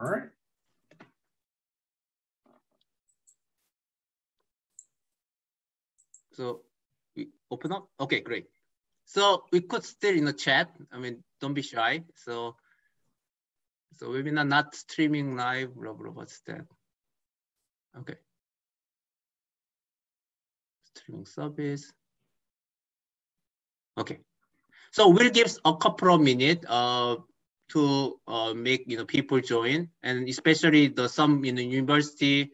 All right. So we open up. Okay, great. So we could still in the chat. I mean, don't be shy. So webinar not streaming live. Blah blah. What's that? Okay. Streaming service. Okay. So we'll give a couple of minutes to make people join, and especially some university,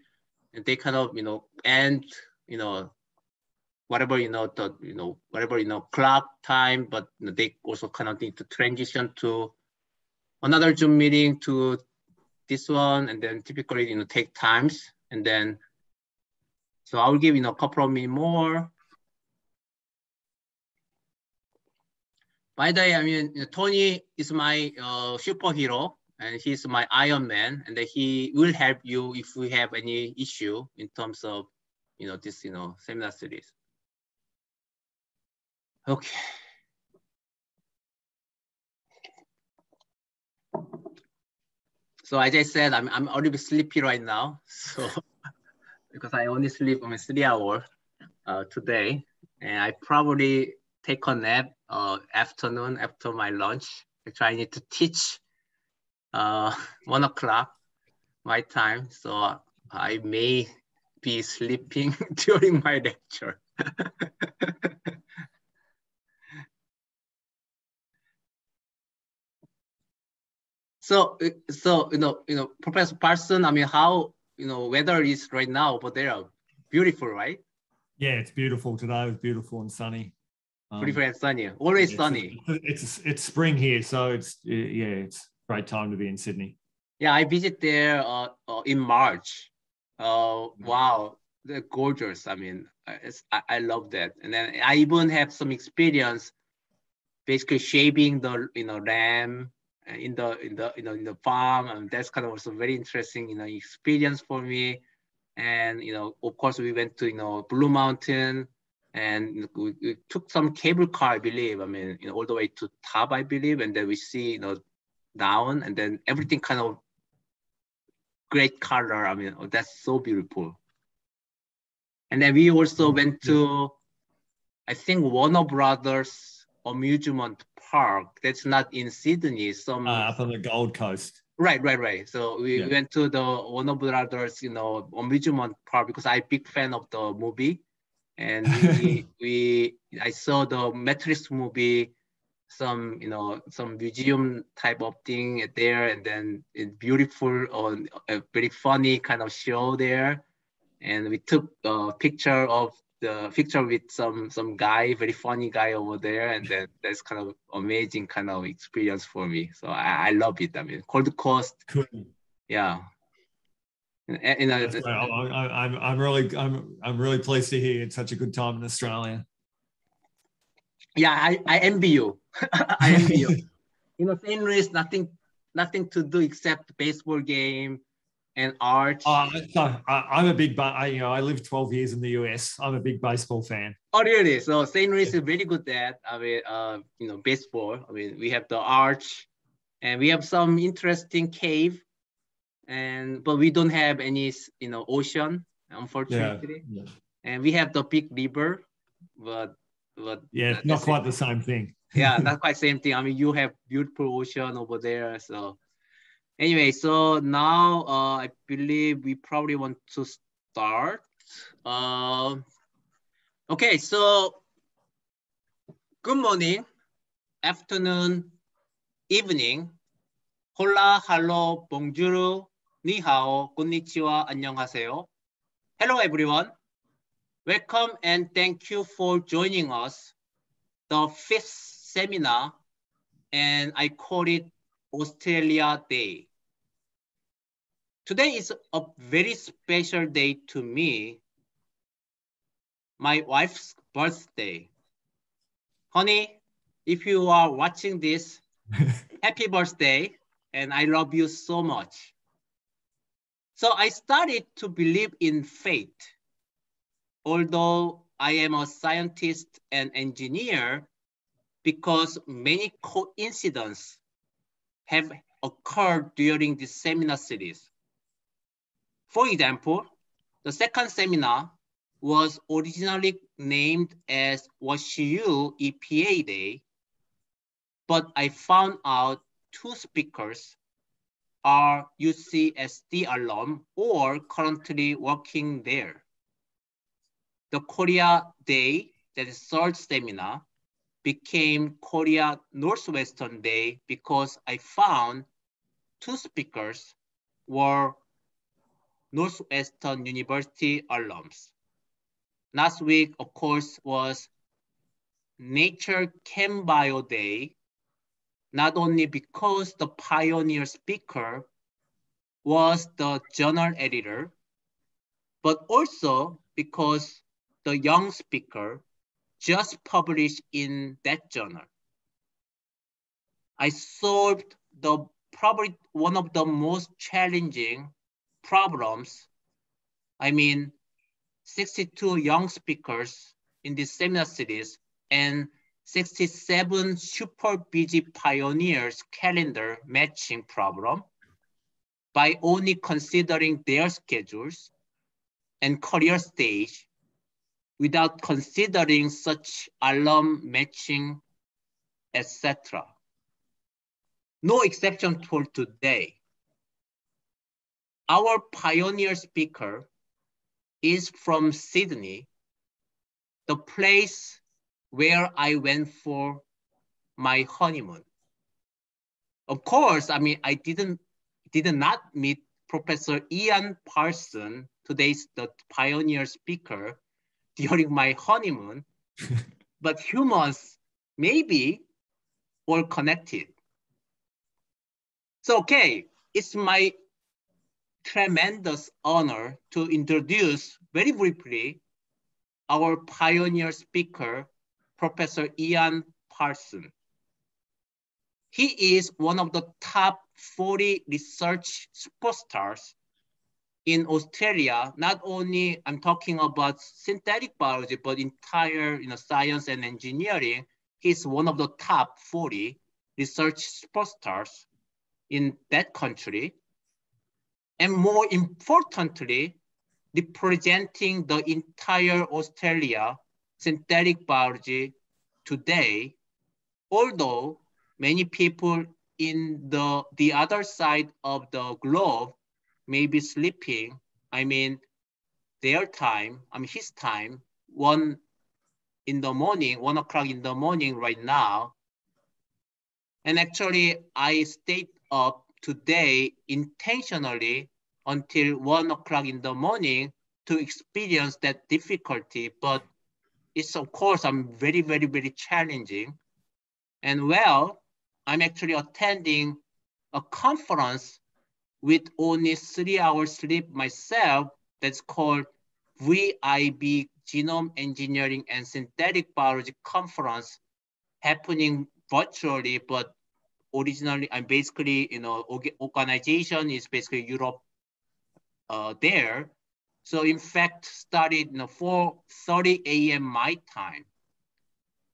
and they kind of end whatever whatever clock time, but they also kind of need to transition to another Zoom meeting to this one, and then typically take times, and then so I will give a couple of minutes more. By the way, I mean, Tony is my superhero, and he's my Iron Man, and he will help you if we have any issue in terms of, this, seminar series. Okay. So as I said, I'm a little bit sleepy right now, so because I only sleep 3 hours today, and I probably take a nap afternoon after my lunch. Actually, I need to teach 1 o'clock my time, so I may be sleeping during my lecture. So Professor Paulsen, I mean, how weather is right now over there? Beautiful, right? Yeah, it's beautiful today. It's beautiful and sunny. Beautiful and sunny. Always sunny. It's spring here, so it's a great time to be in Sydney. Yeah, I visit there in March. Wow, they're gorgeous. I mean, I love that. And then I even have some experience, basically shaving the lamb in the farm, and that's kind of also very interesting experience for me. And of course we went to Blue Mountain, and we took some cable car, I believe. I mean, all the way to top, I believe, and then we see down, and then everything kind of great color. I mean, that's so beautiful. And then we also went to, I think, Warner Brothers amusement park. That's not in Sydney. Up on the Gold Coast. Right. So we went to the Warner Brothers, amusement park, because I'm a big fan of the movie, and I saw the Matrix movie, some museum type of thing there, and then it's beautiful, or a very funny kind of show there, and we took a picture with some guy, very funny guy over there, and then that's kind of amazing kind of experience for me. So I love it. I mean, Gold Coast. Cool. Yeah. That's great. I'm really pleased to hear you had such a good time in Australia. Yeah, I envy you. I envy you. St. Louis, nothing to do except baseball game and art. I'm a big, I lived 12 years in the US. I'm a big baseball fan. Oh, really? So St. Louis is very good at, I mean, baseball. I mean, we have the arch, and we have some interesting cave, but we don't have any, ocean, unfortunately. Yeah. And we have the big river, but yeah, not quite the same thing. Yeah, not quite same thing. I mean, you have beautiful ocean over there, so. Anyway, so now I believe we probably want to start. Okay, so good morning, afternoon, evening. Hola, hello, bonjour, ni hao, konnichiwa, annyeonghaseyo. Hello, everyone. Welcome and thank you for joining us, the 5th seminar, and I call it Australia Day. Today is a very special day to me, my wife's birthday. Honey, if you are watching this, happy birthday, and I love you so much. So I started to believe in fate. Although I am a scientist and engineer, because many coincidences have occurred during this seminar series. For example, the second seminar was originally named as WashU EPA Day, but I found out two speakers are UCSD alum or currently working there. The Korea Day, that is third seminar, became Korea Northwestern Day because I found two speakers were Northwestern University alums. Last week, of course, was Nature Chem Bio Day, not only because the pioneer speaker was the journal editor, but also because the young speaker just published in that journal. I solved probably one of the most challenging problems. I mean, 62 young speakers in this seminar series and 67 super busy pioneers calendar matching problem by only considering their schedules and career stage without considering such alum matching, etc. No exception for today. Our pioneer speaker is from Sydney, the place where I went for my honeymoon. Of course, I mean, I did not meet Professor Ian Paulsen, today's the pioneer speaker, during my honeymoon, but humans maybe were connected. So, okay, it's my tremendous honor to introduce very briefly our pioneer speaker, Professor Ian Paulsen. He is one of the top 40 research superstars in Australia. Not only I'm talking about synthetic biology, but entire science and engineering. He's one of the top 40 research superstars in that country. And more importantly, representing the entire Australia synthetic biology today, although many people in the other side of the globe may be sleeping. I mean, their time, I mean, his time, 1 o'clock in the morning right now. And actually, I stayed up today intentionally until 1 o'clock in the morning to experience that difficulty. But it's, of course, I'm very, very, very challenging. And well, I'm actually attending a conference with only 3 hours sleep myself that's called VIB Genome Engineering and Synthetic Biology Conference, happening virtually, but originally I'm basically, organization is basically Europe there. So in fact, started 4:30 a.m. my time.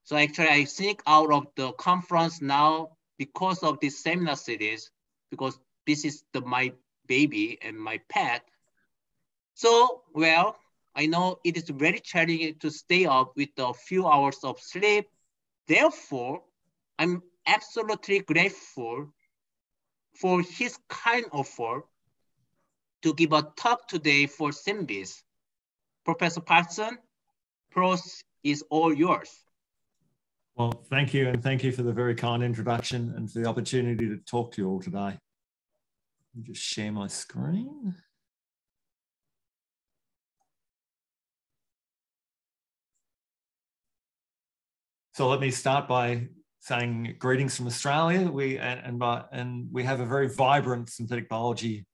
So actually I sneak out of the conference now because of this seminar series, because this is my baby and my pet. So, well, I know it is very challenging to stay up with a few hours of sleep. Therefore, I'm absolutely grateful for his kind offer to give a talk today for SynBYSS. Professor Paulsen, Prof is all yours. Well, thank you, and thank you for the very kind introduction and for the opportunity to talk to you all today. Let me just share my screen. So let me start by saying greetings from Australia. We have a very vibrant synthetic biology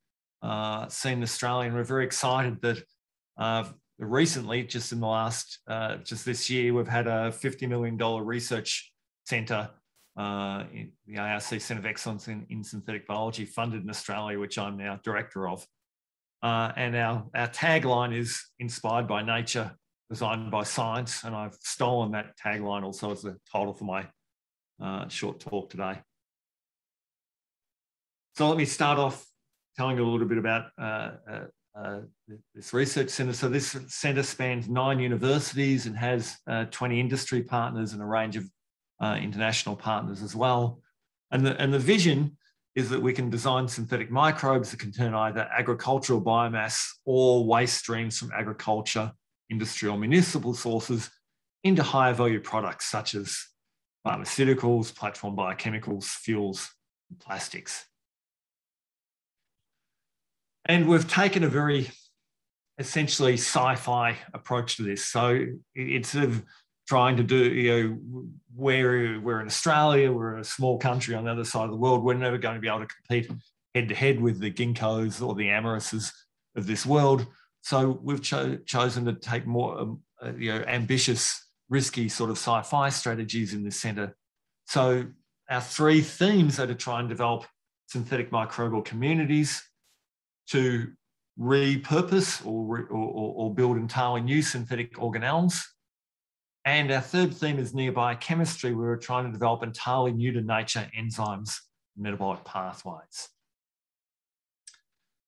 scene in Australia, and we're very excited that recently, just in the last, just this year, we've had a $50 million research centre, in the ARC Centre of Excellence in Synthetic Biology, funded in Australia, which I'm now director of. And our tagline is inspired by nature, designed by science, and I've stolen that tagline also as the title for my short talk today. So let me start off telling you a little bit about this research centre. So this centre spans 9 universities and has 20 industry partners and a range of international partners as well. And the vision is that we can design synthetic microbes that can turn either agricultural biomass or waste streams from agriculture, industry or municipal sources into higher value products such as pharmaceuticals, platform biochemicals, fuels, and plastics. And we've taken a very essentially sci-fi approach to this. So it's sort of trying to do, we're in Australia, we're a small country on the other side of the world, we're never going to be able to compete head to head with the Ginkgos or the Amarises of this world. So we've chosen to take more, ambitious, risky sort of sci-fi strategies in this centre. So our 3 themes are to try and develop synthetic microbial communities, to repurpose or build entirely new synthetic organelles. And our 3rd theme is neobiochemistry. We're trying to develop entirely new to nature enzymes and metabolic pathways.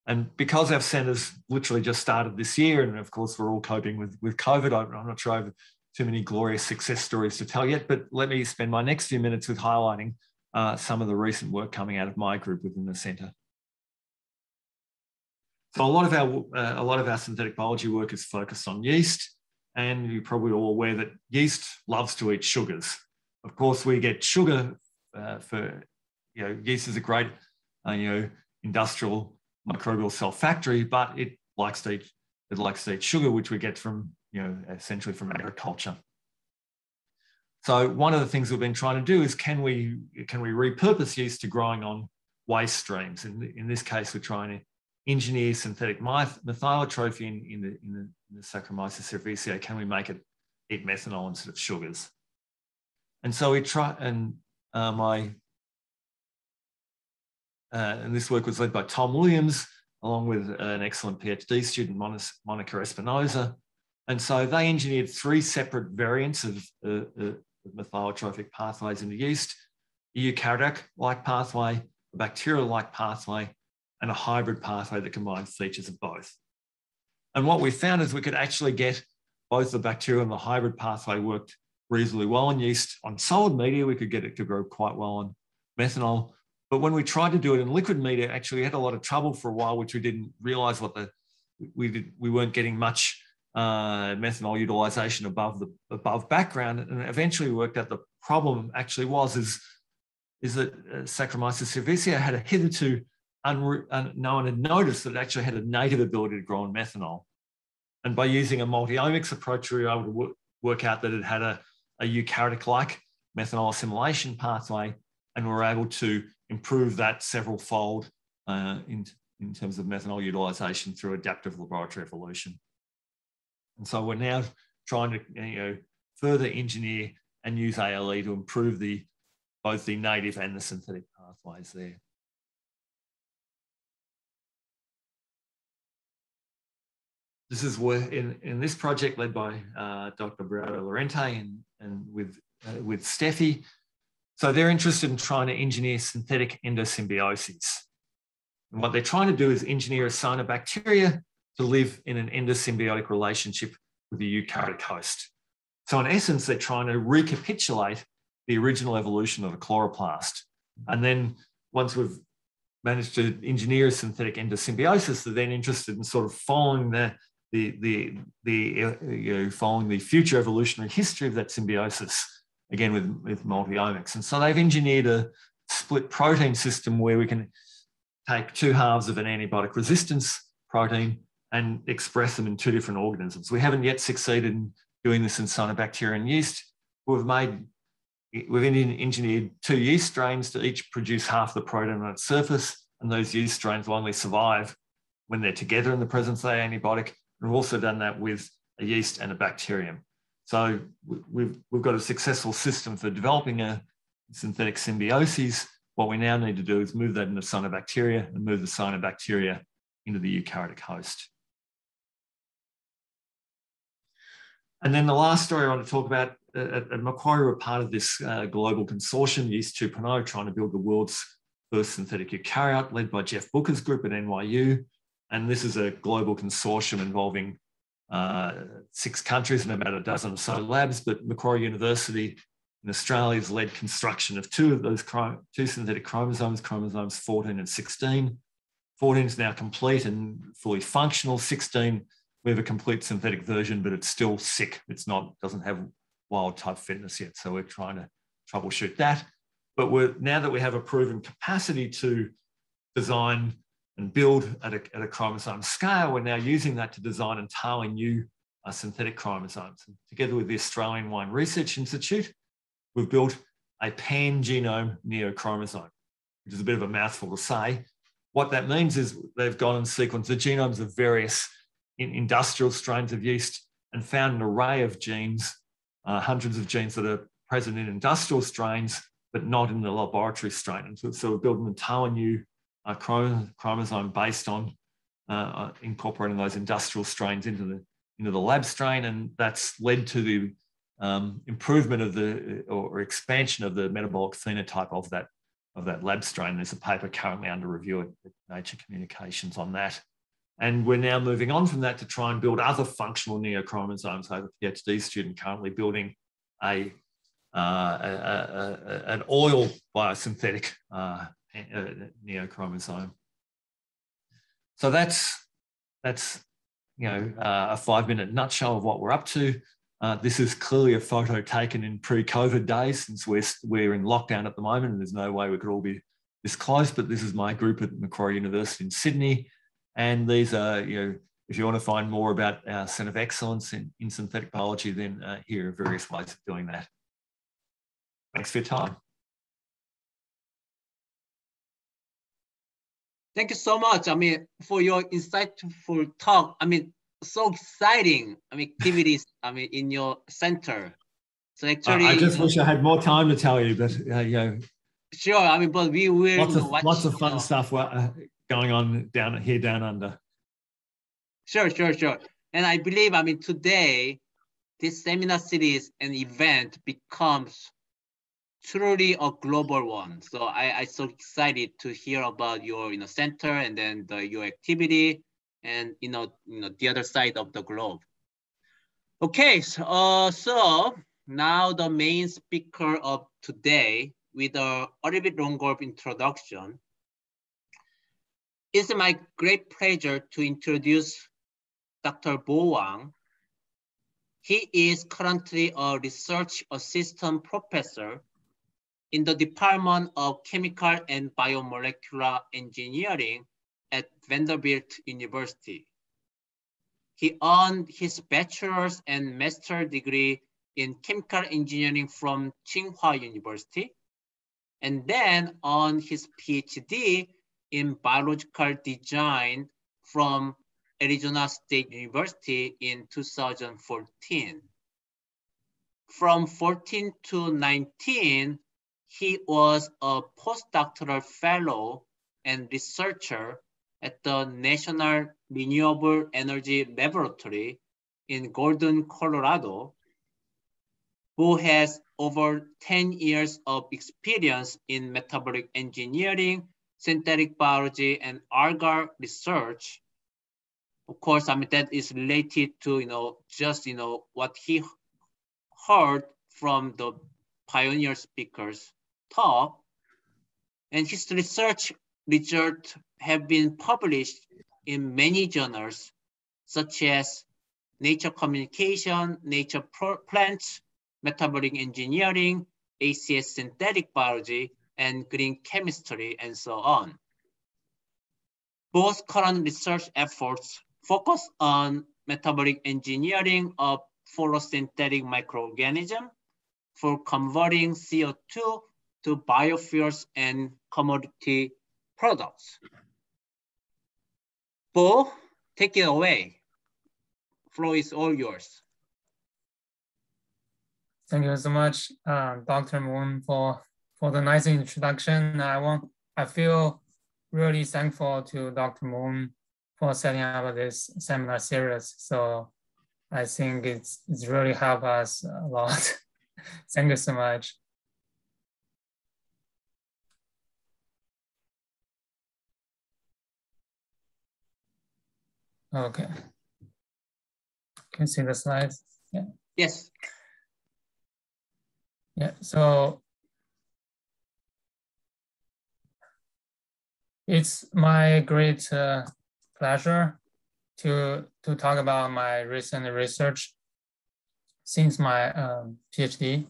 And because our centre's literally just started this year, and of course we're all coping with COVID, I'm not sure I have too many glorious success stories to tell yet, but let me spend my next few minutes with highlighting some of the recent work coming out of my group within the centre. So a lot of our synthetic biology work is focused on yeast, and you're probably all aware that yeast loves to eat sugars. Of course, we get sugar yeast is a great, industrial microbial cell factory, but it likes to eat sugar, which we get from, essentially from agriculture. So one of the things we've been trying to do is can we repurpose yeast to growing on waste streams? In this case, we're trying to engineer synthetic methylotrophy in the Saccharomyces cerevisiae. Can we make it eat methanol instead of sugars? And so we try, and this work was led by Tom Williams, along with an excellent PhD student, Monica Espinosa. And so they engineered 3 separate variants of methylotrophic pathways into yeast: a eukaryotic-like pathway, a bacterial-like pathway, and a hybrid pathway that combines features of both. And what we found is we could actually get both the bacterial and the hybrid pathway worked reasonably well in yeast. On solid media, we could get it to grow quite well on methanol. But when we tried to do it in liquid media, actually we had a lot of trouble for a while, which we didn't realize we weren't getting much methanol utilization above background. And eventually we worked out the problem actually is that Saccharomyces cerevisiae had a hitherto no one had noticed that it actually had a native ability to grow on methanol. And by using a multi-omics approach, we were able to work out that it had a eukaryotic-like methanol assimilation pathway, and we were able to improve that several-fold in terms of methanol utilization through adaptive laboratory evolution. And so we're now trying to further engineer and use ALE to improve both the native and the synthetic pathways there. This is where in this project led by Dr. Brado Lorente and with Steffi. So they're interested in trying to engineer synthetic endosymbioses. And what they're trying to do is engineer a cyanobacteria to live in an endosymbiotic relationship with the eukaryotic host. So in essence, they're trying to recapitulate the original evolution of a chloroplast. And then once we've managed to engineer a synthetic endosymbiosis, they're then interested in sort of following following the future evolutionary history of that symbiosis, again with multi-omics. And so they've engineered a split protein system where we can take 2 halves of an antibiotic resistance protein and express them in 2 different organisms. We haven't yet succeeded in doing this in cyanobacteria and yeast. We've engineered 2 yeast strains to each produce half the protein on its surface, and those yeast strains will only survive when they're together in the presence of the antibiotic. We've also done that with a yeast and a bacterium. So we've got a successful system for developing a synthetic symbioses. What we now need to do is move that into cyanobacteria and move the cyanobacteria into the eukaryotic host. And then the last story I want to talk about, at Macquarie, we're part of this global consortium, Yeast 2.0, trying to build the world's first synthetic eukaryote led by Jeff Booker's group at NYU. And this is a global consortium involving 6 countries and about a dozen or so labs, but Macquarie University in Australia has led construction of 2 of those 2 synthetic chromosomes 14 and 16. 14 is now complete and fully functional. 16, we have a complete synthetic version, but it's still sick. Doesn't have wild type fitness yet. So we're trying to troubleshoot that. But now that we have a proven capacity to design and build at a chromosome scale, we're now using that to design entirely new synthetic chromosomes. And together with the Australian Wang Research Institute, we've built a pan-genome neochromosome, which is a bit of a mouthful to say. What that means is they've gone and sequenced the genomes of various industrial strains of yeast and found an array of genes, hundreds of genes that are present in industrial strains, but not in the laboratory strain. And so we've built an entirely new chromosome based on incorporating those industrial strains into the lab strain, and that's led to the improvement of or expansion of the metabolic phenotype of that lab strain. There's a paper currently under review at Nature Communications on that. And we're now moving on from that to try and build other functional neochromosomes. I have a PhD student currently building an oil biosynthetic neochromosome. So that's a 5-minute nutshell of what we're up to. This is clearly a photo taken in pre-COVID days, since we're in lockdown at the moment and there's no way we could all be this close, but this is my group at Macquarie University in Sydney. And these are, if you want to find more about our Centre of Excellence in synthetic biology, then here are various ways of doing that. Thanks for your time. Thank you so much. For your insightful talk. So exciting. Activities. In your center. So actually, I just wish I had more time to tell you, but sure. But we will. Lots of fun stuff going on down under. Sure. And I believe, today, this seminar series and event becomes truly a global one. So I'm so excited to hear about your center and then your activity and the other side of the globe. Okay, so now the main speaker of today with a little bit longer introduction. It's my great pleasure to introduce Dr. Wang. He is currently a research assistant professor in the Department of Chemical and Biomolecular Engineering at Vanderbilt University. He earned his bachelor's and master's degree in chemical engineering from Tsinghua University, and then earned his PhD in biological design from Arizona State University in 2014. From 14 to 19, he was a postdoctoral fellow and researcher at the National Renewable Energy Laboratory in Golden, Colorado, who has over 10 years of experience in metabolic engineering, synthetic biology, and algal research. Of course, that is related to, what he heard from the pioneer speakers talk. And his research results have been published in many journals, such as Nature Communication, Nature Plants, Metabolic Engineering, ACS Synthetic Biology, and Green Chemistry, and so on. Both current research efforts focus on metabolic engineering of photosynthetic microorganisms for converting CO2 to biofuels and commodity products. Bo, take it away. Floor is all yours. Thank you so much, Dr. Moon, for the nice introduction. I feel really thankful to Dr. Moon for setting up this seminar series. So I think it's really helped us a lot. Thank you so much. Okay. Can you see the slides? Yeah. Yes. Yeah. So it's my great pleasure to talk about my recent research since my PhD.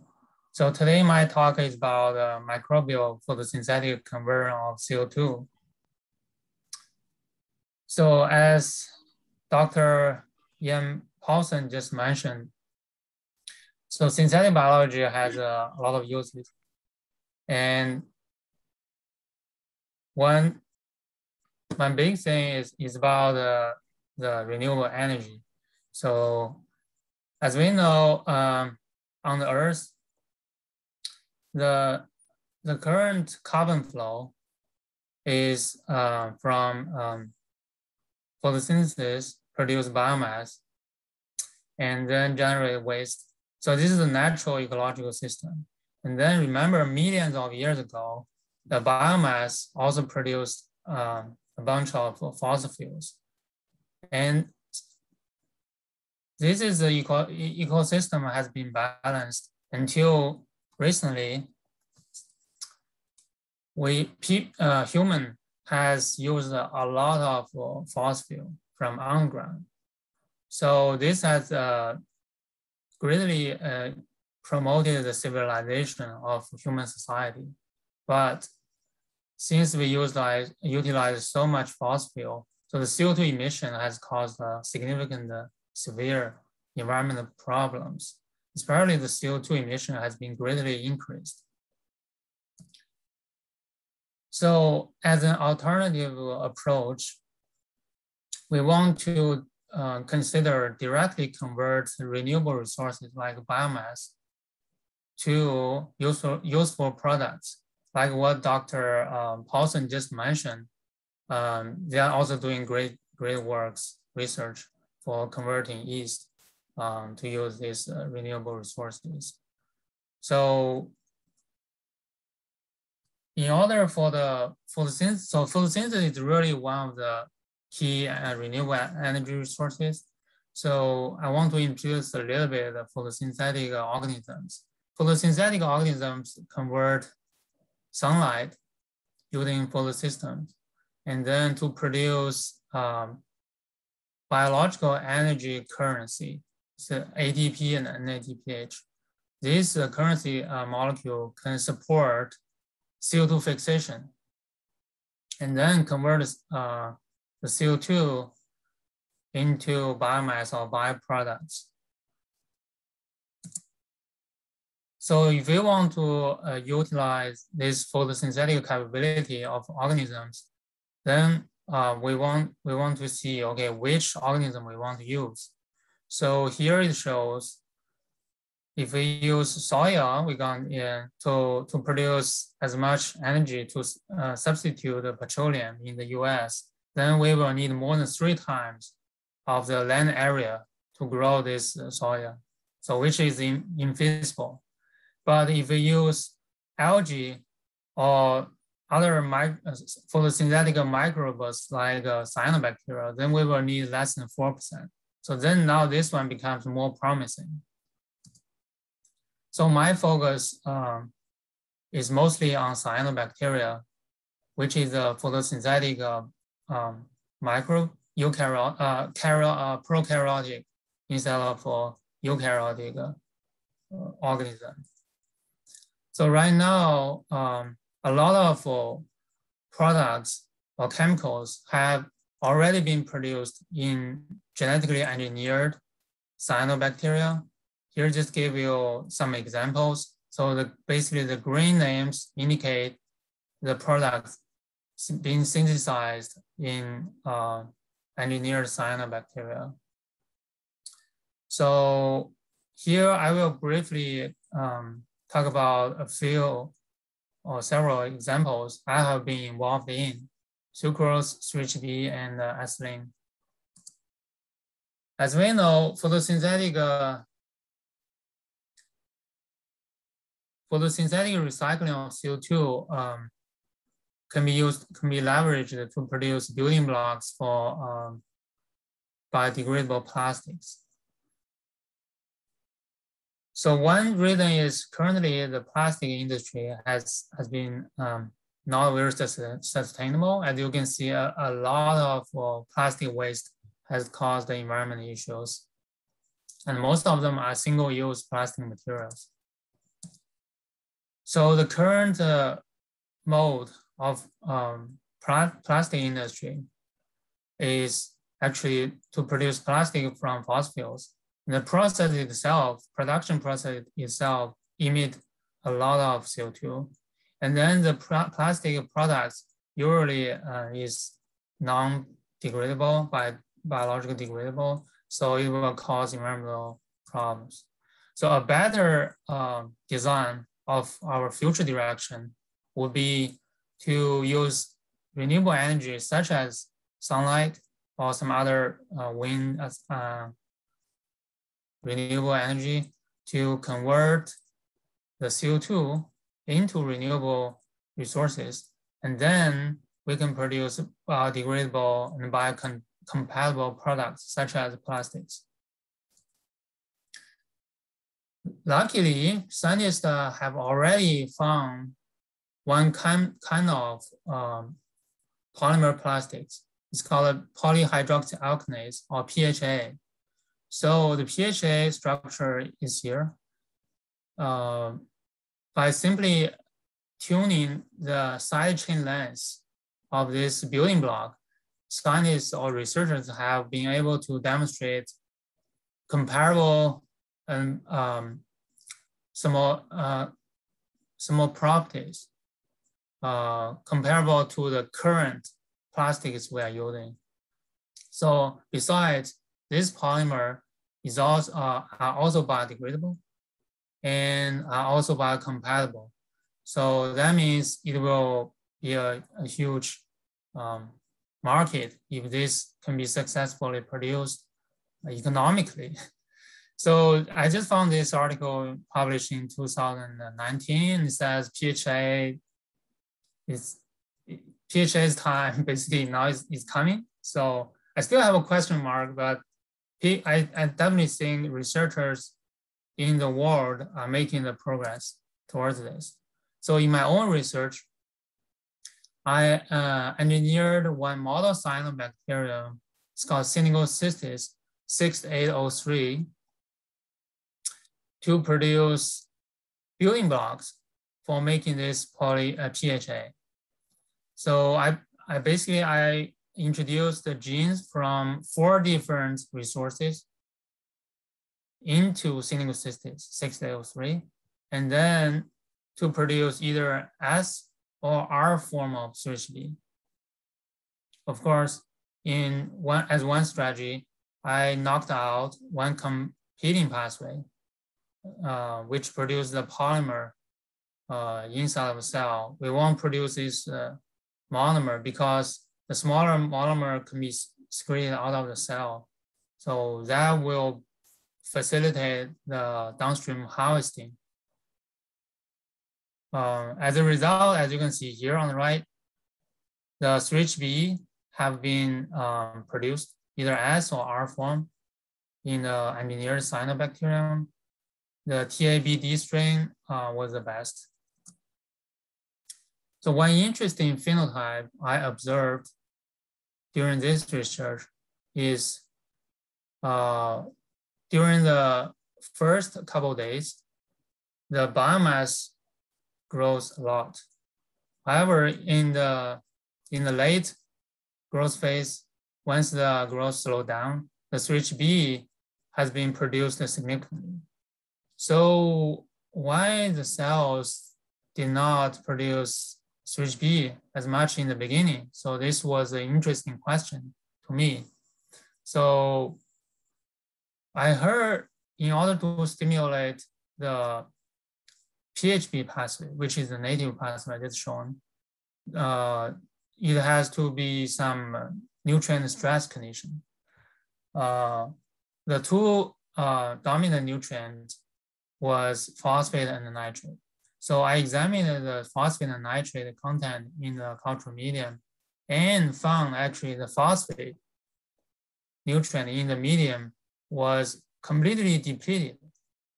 So today my talk is about microbial photosynthetic conversion of CO2. So as Dr. Ian Paulsen just mentioned, so synthetic biology has a lot of uses. And one big thing is about the renewable energy. So as we know, on the Earth, the current carbon flow is from photosynthesis, produce biomass, and then generate waste. So this is a natural ecological system. And then remember, millions of years ago, the biomass also produced a bunch of fossil fuels. And this is the ecosystem has been balanced until recently. Human has used a lot of fossil fuel from underground. So this has greatly promoted the civilization of human society. But since we utilize so much fossil fuel, so the CO2 emission has caused significant severe environmental problems. Especially the CO2 emission has been greatly increased. So as an alternative approach, we want to consider directly convert renewable resources like biomass to useful products, like what Dr. Paulsen just mentioned. They are also doing great research for converting yeast to use these renewable resources. So in order for the photosynthesis, so photosynthesis is really one of the key renewable energy resources. So I want to introduce a little bit of photosynthetic organisms. Photosynthetic organisms convert sunlight using photosystems, and then to produce biological energy currency, so ATP and NADPH. This currency molecule can support CO2 fixation, and then convert the CO2 into biomass or bioproducts. So if we want to utilize this photosynthetic capability of organisms, then we want to see, okay, which organism we want to use. So here it shows if we use soya, we can to produce as much energy to substitute the petroleum in the US, then we will need more than 3 times of the land area to grow this soya, so which is infeasible. But if we use algae or other photosynthetic microbes like cyanobacteria, then we will need less than 4%. So then now this one becomes more promising. So my focus is mostly on cyanobacteria, which is a photosynthetic microbe, prokaryotic instead of eukaryotic organism. So right now, a lot of products or chemicals have already been produced in genetically engineered cyanobacteria. Here, just give you some examples. So basically the green names indicate the products being synthesized in engineered cyanobacteria. So here I will briefly talk about a few or several examples I have been involved in: sucrose, switch-B, and ethylene. As we know, photosynthetic recycling of CO2 can be leveraged to produce building blocks for biodegradable plastics. So one reason is currently the plastic industry has been not very sustainable. As you can see, a lot of plastic waste has caused the environmental issues. And most of them are single-use plastic materials. So the current mode of plastic industry is actually to produce plastic from fossil fuels. The process itself, production process itself, emit a lot of CO2. And then the plastic products usually is non-degradable, biological degradable, so it will cause environmental problems. So a better design of our future direction would be to use renewable energy such as sunlight or some other wind renewable energy to convert the CO2 into renewable resources. And then we can produce biodegradable and biocompatible products such as plastics. Luckily, scientists have already found one kind of polymer plastics. It's called polyhydroxyalkanase, or PHA. So the PHA structure is here. By simply tuning the side chain length of this building block, scientists or researchers have been able to demonstrate comparable and some more properties comparable to the current plastics we are using. So besides, this polymer is also are also biodegradable and are also biocompatible. So that means it will be a huge market if this can be successfully produced economically. So I just found this article published in 2019. It says PHA's time basically now is coming. So I still have a question mark, but I definitely think researchers in the world are making the progress towards this. So in my own research, I engineered one model cyanobacterial. It's called SynBYSS 6803 to produce building blocks for making this PHA. So I basically introduced the genes from 4 different resources into SynBYSS 6803, and then to produce either S or R form of switch B. Of course, as one strategy, I knocked out one competing pathway, which produces the polymer inside of a cell. We won't produce this monomer because the smaller monomer can be secreted out of the cell. So that will facilitate the downstream harvesting. As a result, as you can see here on the right, the switch B have been produced either S or R form in the engineered cyanobacterium. The TABD strain was the best. So one interesting phenotype I observed during this research is during the first couple of days, the biomass grows a lot. However, in the late growth phase, once the growth slowed down, the switch B has been produced significantly. So why the cells did not produce switch B as much in the beginning? So this was an interesting question to me. So I heard in order to stimulate the PHB pathway, which is the native pathway that's shown, it has to be some nutrient stress condition. The two dominant nutrients was phosphate and nitrate. So I examined the phosphate and nitrate content in the cultural medium and found actually the phosphate nutrient in the medium was completely depleted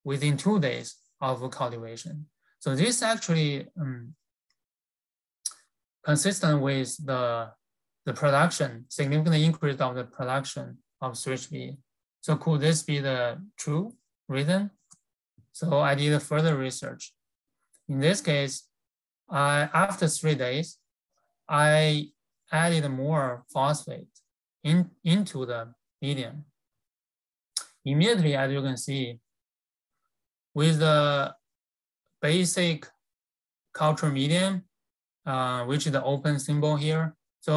within 2 days of cultivation. So this actually consistent with the production, significant increase of the production of switch B. So could this be the true reason? So I did further research. In this case, after 3 days, I added more phosphate into the medium. Immediately, as you can see, with the basic culture medium, which is the open symbol here, so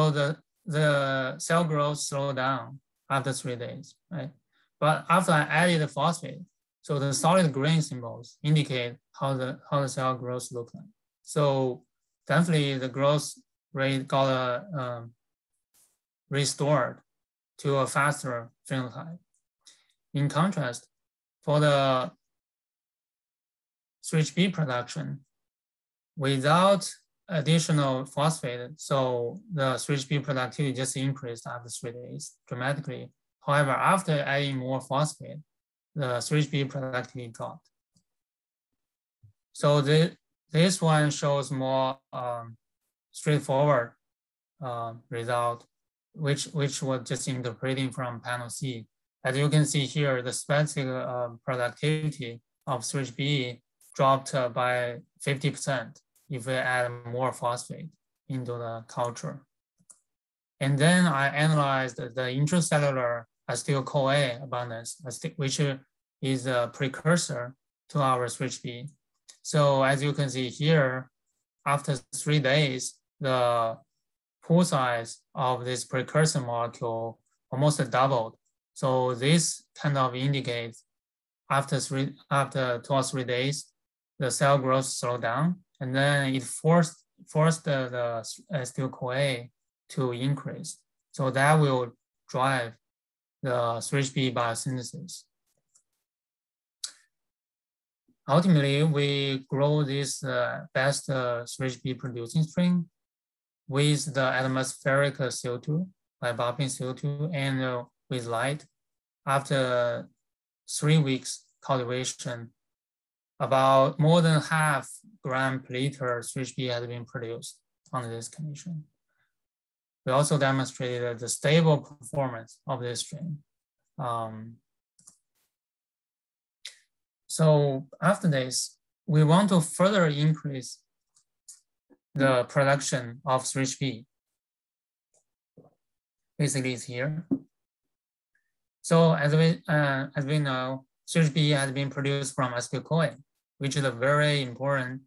the cell growth slowed down after 3 days, right? But after I added the phosphate, so the solid green symbols indicate how the cell growth look like. So definitely the growth rate got restored to a faster phenotype. In contrast, for the switch B production, without additional phosphate, so the switch B productivity just increased after 3 days dramatically. However, after adding more phosphate, the switch B productivity dropped. So this one shows more straightforward result, which was just interpreting from panel C. As you can see here, the specific productivity of switch B dropped by 50% if we add more phosphate into the culture. And then I analyzed the intracellular acetyl-CoA abundance, which is a precursor to our switch B. So as you can see here, after 3 days, the pool size of this precursor molecule almost doubled. So this kind of indicates after 2 or 3 days, the cell growth slowed down, and then it forced the acetyl-CoA to increase. So that will drive the switch B biosynthesis. Ultimately, we grow this best switch B producing strain with the atmospheric CO2, like bumping CO2, and with light. After 3 weeks cultivation, about more than half gram per liter switch B has been produced under this condition. We also demonstrated the stable performance of this strain. So after this, we want to further increase the production of switch B. Basically, it's here. So as we know, switch B has been produced from acetyl-CoA, which is a very important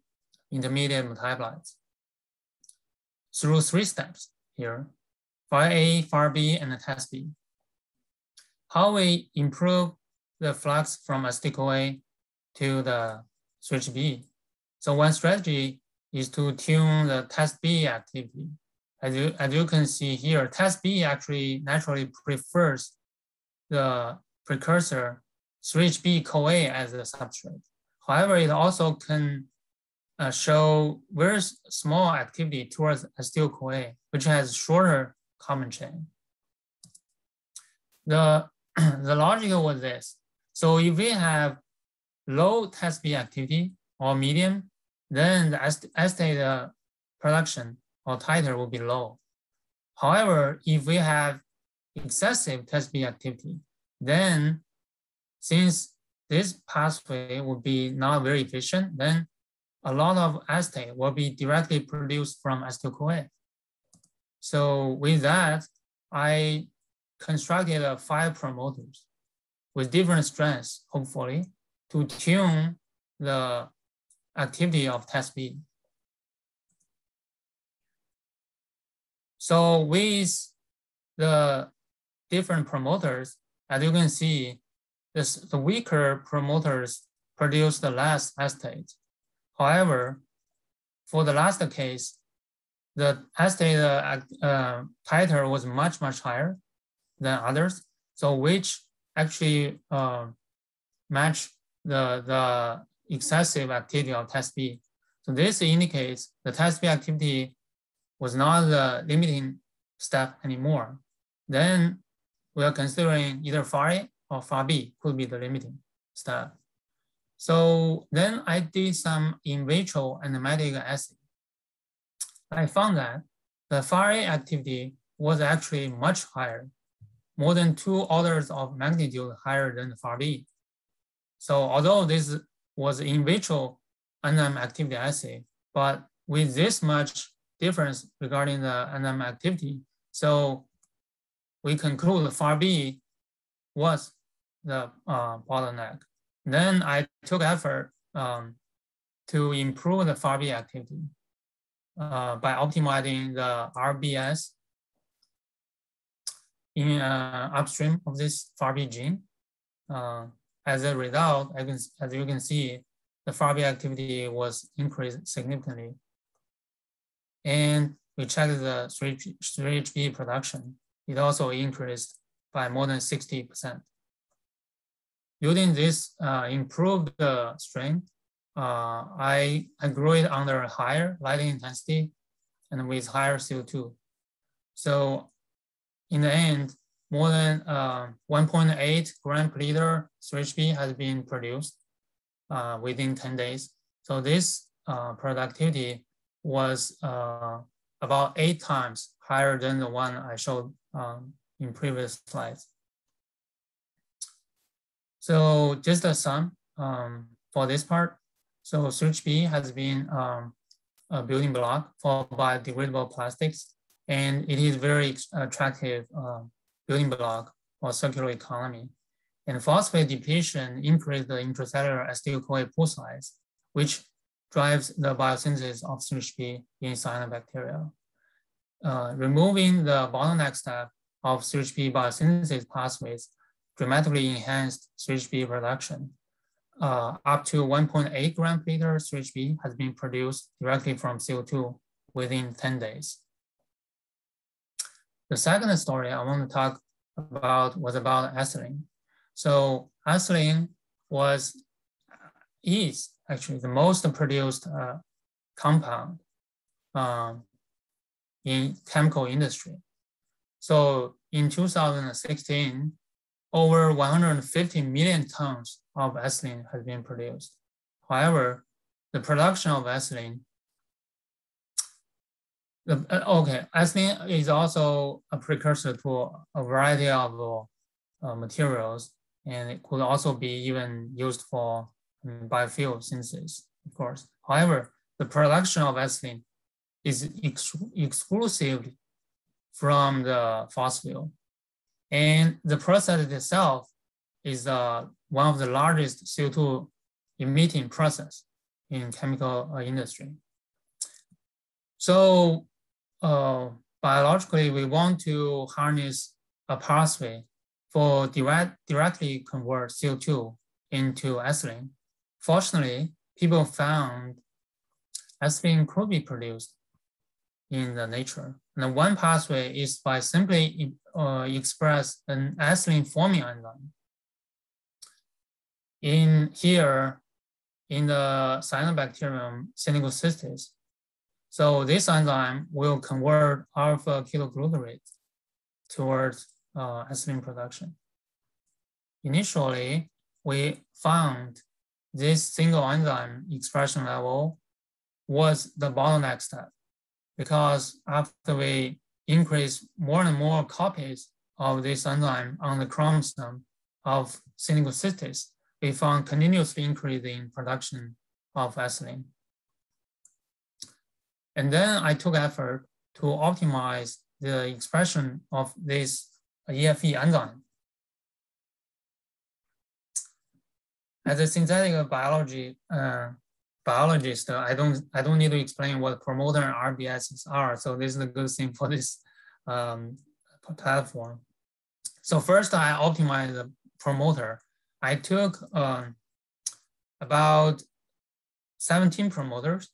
intermediate metabolite. Through 3 steps here, phi A, phi B, and test B. How we improve the flux from acetyl-CoA to the switch B. So one strategy is to tune the test B activity. As you can see here, test B actually naturally prefers the precursor switch B CoA as a substrate. However, it also can show very small activity towards acetyl-CoA, which has shorter common chain. The logic was this. So if we have low test B activity or medium, then the acetate production or titer will be low. However, if we have excessive test B activity, then since this pathway would be not very efficient, then a lot of acetate will be directly produced from acetyl-CoA. So with that, I constructed 5 promoters with different strengths, hopefully, to tune the activity of test B. So with the different promoters, as you can see, the weaker promoters produce the less acetate. However, for the last case, the acetate titer was much higher than others, so which actually match the excessive activity of test B. So this indicates the test B activity was not the limiting step anymore. Then we are considering either pHAR or pHAR could be the limiting step. So then I did some in vitro enzymatic assay. I found that the pHAR activity was actually much higher, more than 2 orders of magnitude higher than the pHAR. So although this was in vitro enzyme activity assay, but with this much difference regarding the enzyme activity, so we conclude the pHAR was the bottleneck. Then I took effort to improve the pHAR activity by optimizing the RBS in upstream of this pHAR gene. As a result, as you can see, the pHAR activity was increased significantly. And we checked the 3HB production. It also increased by more than 60%. Using this improved strain, I grew it under higher light intensity and with higher CO2. So in the end, more than 1.8 gram per liter 3HB has been produced within 10 days. So this productivity was about 8 times higher than the one I showed in previous slides. So just a sum for this part. So 3HB has been a building block for biodegradable plastics, and it is very attractive building block for circular economy. And phosphate depletion increases the intracellular acetyl-CoA pool size, which drives the biosynthesis of 3HB in cyanobacteria. Removing the bottleneck step of 3HB biosynthesis pathways dramatically enhanced 3HB production. Up to 1.8 gram per liter 3HB has been produced directly from CO2 within 10 days. The second story I want to talk about was about ethylene. So ethylene is actually the most produced compound in chemical industry. So in 2016, over 150 million tons of ethylene has been produced. However, the production of ethylene, ethylene is also a precursor to a variety of materials, and it could also be even used for biofuel synthesis, of course. However, the production of ethylene is exclusively from the fossil. And the process itself is one of the largest CO2 emitting process in chemical industry. So biologically, we want to harness a pathway for directly convert CO2 into ethylene. Fortunately, people found ethylene could be produced in the nature. And one pathway is by simply express an ethylene forming enzyme. In here, in the Cyanobacterium SynBYSS, so this enzyme will convert alpha ketoglutarate towards ethylene production. Initially, we found this single enzyme expression level was the bottleneck step, because after we increase more and more copies of this enzyme on the chromosome of SynBYSS, we found continuously increasing production of ethylene. And then I took effort to optimize the expression of this EFE enzyme. As a synthetic biologist, I don't need to explain what promoter and RBSs are. So this is a good thing for this platform. So first, I optimized the promoter. I took about 17 promoters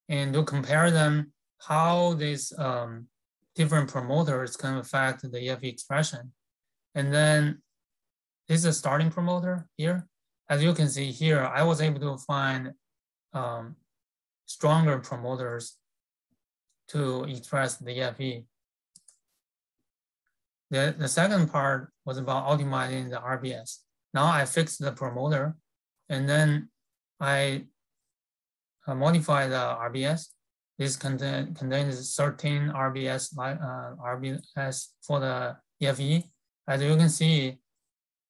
and to compare them how these different promoters can affect the EFE expression. And then this is a starting promoter here. As you can see here, I was able to find stronger promoters to express the EFE. The second part was about optimizing the RBS. Now I fixed the promoter, and then I modify the RBS. This contains 13 RBS for the EFE. As you can see,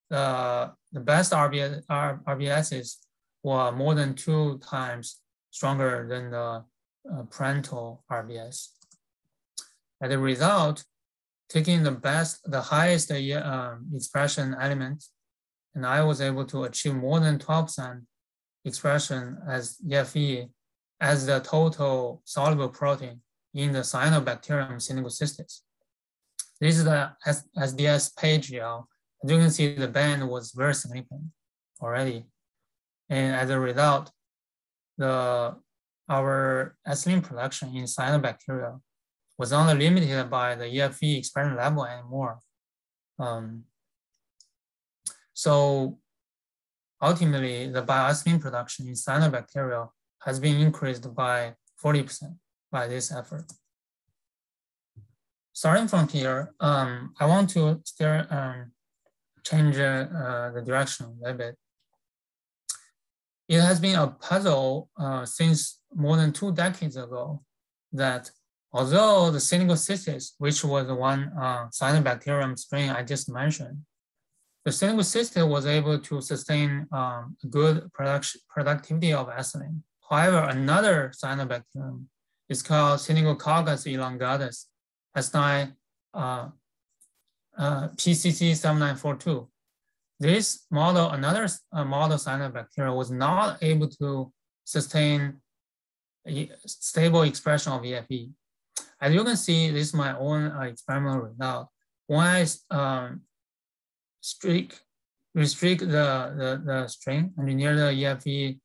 the best RBSs were more than 2 times stronger than the parental RBS. As a result, taking the highest expression element, and I was able to achieve more than 12% expression as EFE as the total soluble protein in the Cyanobacterium SynBYSS. This is the SDS page gel. As you can see, the band was very significant already. And as a result, our ethylene production in Cyanobacterial was not limited by the EFE expression level anymore. So ultimately, the bioethylene production in Cyanobacterial has been increased by 40% by this effort. Starting from here, I want to change the direction a little bit. It has been a puzzle since more than 2 decades ago that although the SynBYSS, which was the one Cyanobacterium strain I just mentioned, the SynBYSS was able to sustain good productivity of ethylene. However, another cyanobacterium is called Synagococcus elongatus, S9 PCC7942. This model, another model cyanobacteria, was not able to sustain a stable expression of EFE. As you can see, this is my own experimental result. When I restrict the string, engineer the EFE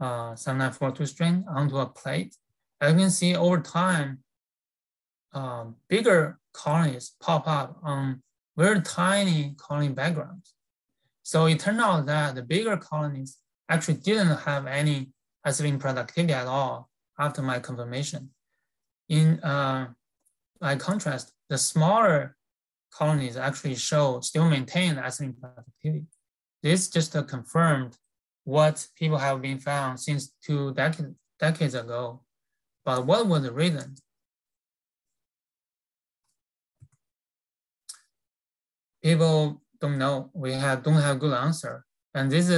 7942 string onto a plate, as you can see over time, bigger colonies pop up on very tiny colony backgrounds. So it turned out that the bigger colonies actually didn't have any ethylene productivity at all after my confirmation. By contrast, the smaller colonies actually still maintain ethylene productivity. This just confirmed what people have been found since 2 decades ago. But what was the reason? People don't know. We don't have good answer. And this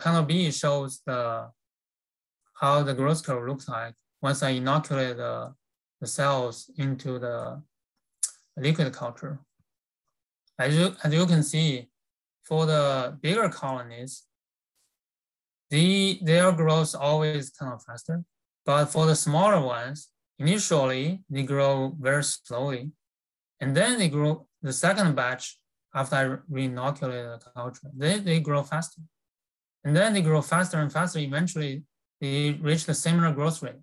panel B shows how the growth curve looks like once I inoculate the cells into the liquid culture. As you can see, for the bigger colonies, their growth always kind of faster. But for the smaller ones, initially they grow very slowly, and then they grow the second batch after I re-inoculate the culture. They grow faster, and then they grow faster and faster. Eventually, they reach the similar growth rate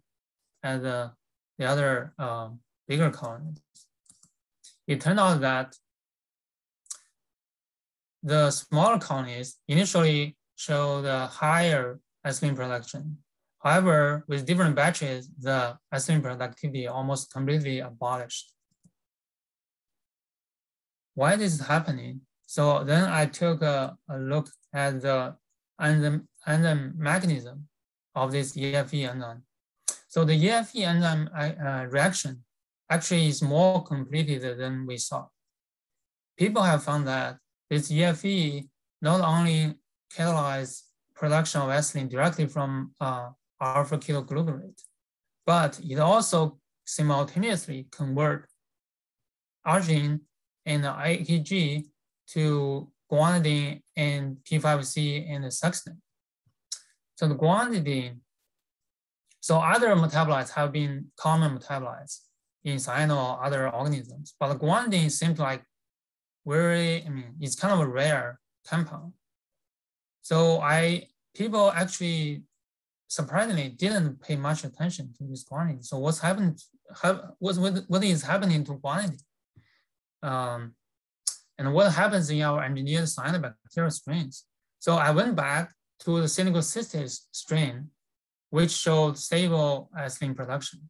as the other bigger colonies. It turned out that the smaller colonies initially show the higher ethylene production. However, with different batches, the ethylene productivity almost completely abolished. Why this is happening? So then I took a look at the enzyme mechanism of this EFE enzyme. So the EFE enzyme reaction actually is more completed than we thought. People have found that this EFE not only catalyzes production of ethylene directly from alpha-ketoglutarate, but it also simultaneously converts arginine and AKG to guanidine and P5C and succinate. So the guanidine, so other metabolites have been common metabolites in cyano or other organisms, but the guanidine seems like it's kind of a rare compound. So people actually surprisingly didn't pay much attention to this guanidine. So what is happening to guanidine? And what happens in our engineered cyanobacterial strains? So I went back to the SynBYSS strain, which showed stable ethylene production.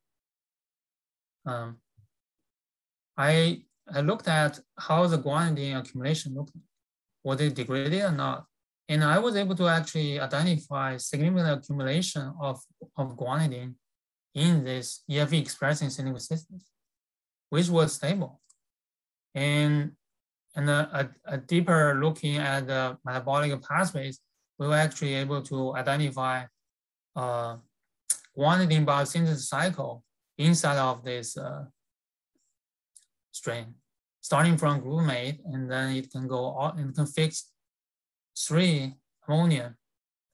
I I looked at how the guanidine accumulation looked like. Was it degraded or not? And I was able to actually identify significant accumulation of guanidine in this EFE expressing synbiosis, which was stable. And a deeper looking at the metabolic pathways, we were actually able to identify guanidine biosynthesis cycle inside of this strain, starting from glutamate, and then it can go on and can fix 3 ammonia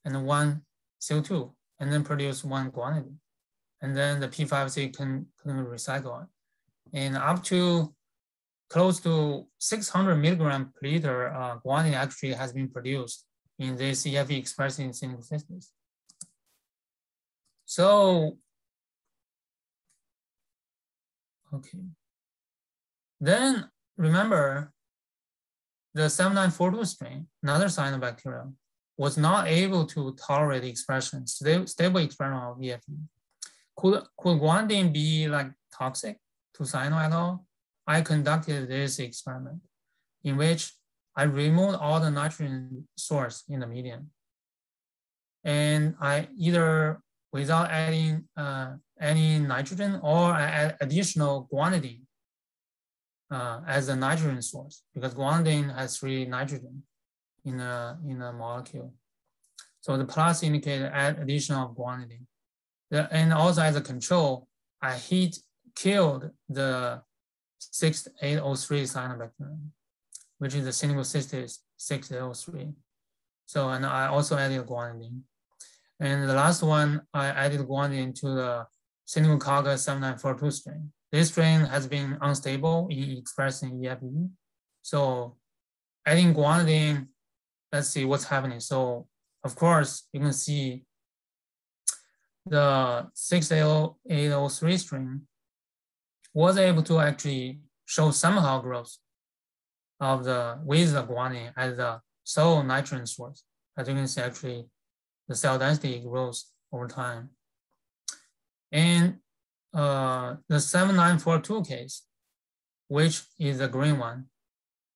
and 1 CO2, and then produce 1 guanidine. And then the P5C can recycle it. And up to close to 600 milligram per liter guanidine actually has been produced in this EFE expressing synbiosis. So, okay. Then remember the 7942 strain, another cyanobacterial, was not able to tolerate the expression, stable expression of EFE. Could guanidine be like toxic to cyano at all? I conducted this experiment in which I removed all the nitrogen source in the medium. And I either without adding any nitrogen, or I add additional guanidine as a nitrogen source, because guanidine has 3 nitrogen in a molecule. So the plus indicator add additional guanidine. And also as a control, I heat killed the 6803 cyanobacteria, which is the synbiosis 6803. So, and I also added guanidine. And the last one, I added guanidine to the Synococcus 7942 strain. This strain has been unstable in expressing EFE. So adding guanidine, let's see what's happening. So of course, you can see the 6803 strain was able to actually show somehow growth of with the guanidine as the sole nitrogen source. As you can see, actually, the cell density grows over time. And the 7942 case, which is the green one,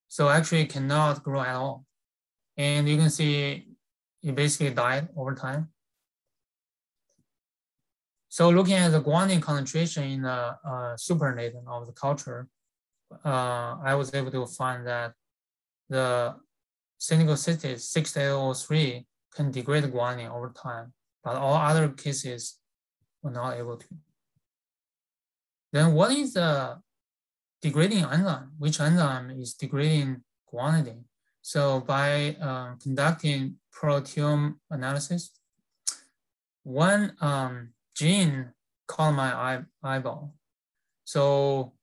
so actually cannot grow at all. And you can see it basically died over time. So looking at the guanidine concentration in the supernatant of the culture, I was able to find that the Synbiosis 6803 can degrade guanidine over time, but all other cases were not able to. Then what is the degrading enzyme? Which enzyme is degrading guanidine? So by conducting proteome analysis, one gene caught my eyeball. So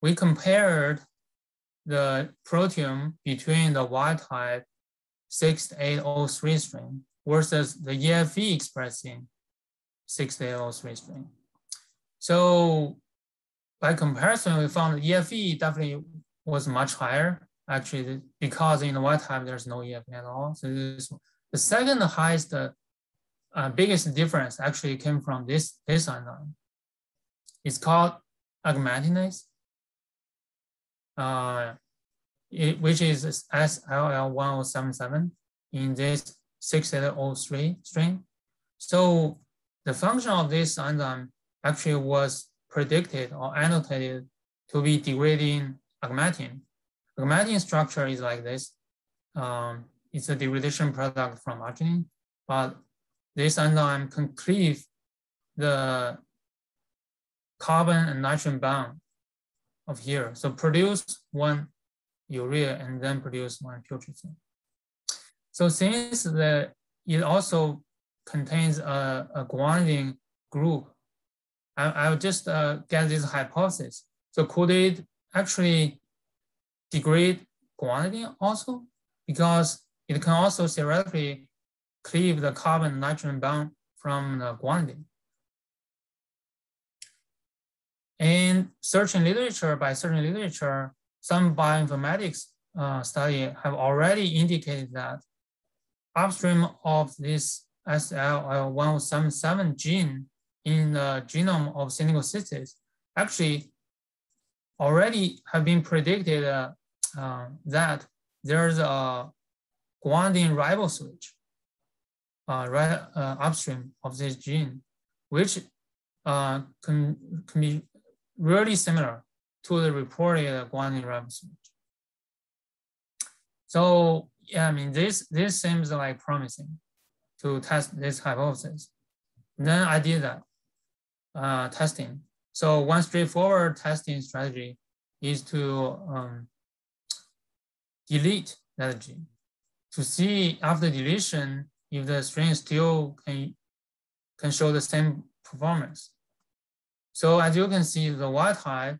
we compared the proteome between the wild type 6803 strain versus the EFE expressing 6803 strain. So by comparison, we found the EFE definitely was much higher, actually, because in the wild type, there's no EFE at all. So the second highest, biggest difference actually came from this enzyme. It's called agmatinase, which is SLL1077 in this 6803 strain. So the function of this enzyme actually was predicted or annotated to be degrading agmatin. Agmatin structure is like this. It's a degradation product from arginine, but this enzyme can cleave the carbon and nitrogen bond of here. So produce 1 urea and then produce 1 putrescine. So since it also contains a guanidine group, I'll just get this hypothesis. So could it actually degrade guanidine also? Because it can also theoretically cleave the carbon and nitrogen bond from the guanidine. And searching literature, some bioinformatics study have already indicated that upstream of this SLL1077 gene in the genome of Synbiosis, actually already have been predicted that there's a guanidine ribo switch right upstream of this gene, which can be really similar to the reported guanidine ribo switch. So yeah, I mean, this seems like promising to test this hypothesis. And then I did that testing. So one straightforward testing strategy is to delete that gene to see after deletion if the strain still can show the same performance. So as you can see, the wild type